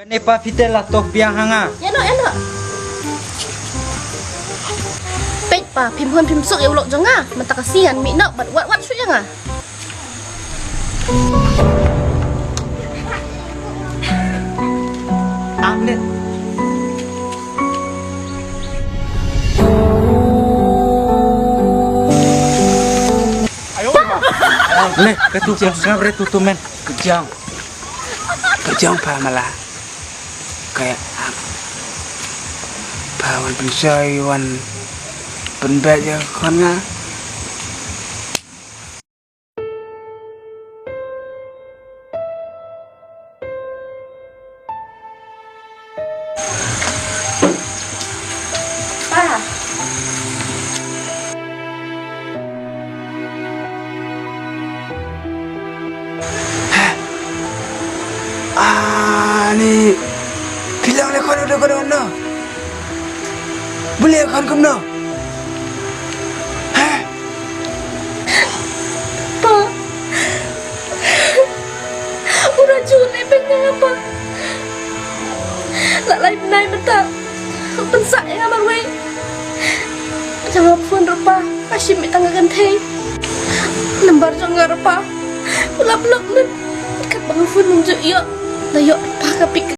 Kenapa kita lah toh piang hanga? Enak. Pek pa pim sok ya ulok janga. Mata kasihan mi nak wat su janga. Amnet. Le, ketujuh ngabre tutu men. Kejang pa malah kayak pawan pensayuan penbaja kan nga Pa. ni bilang le kono no boleh kan kum no Pa. Udah june pengen apa? Lak lain nai mata. Pensak yang amar we. Jangan pun rupa. Asyik mi tangga ganteng. Lembar jangan rupa. Ulap-ulap nen. Kat bang pun nunjuk yuk. Nah yuk pa kapik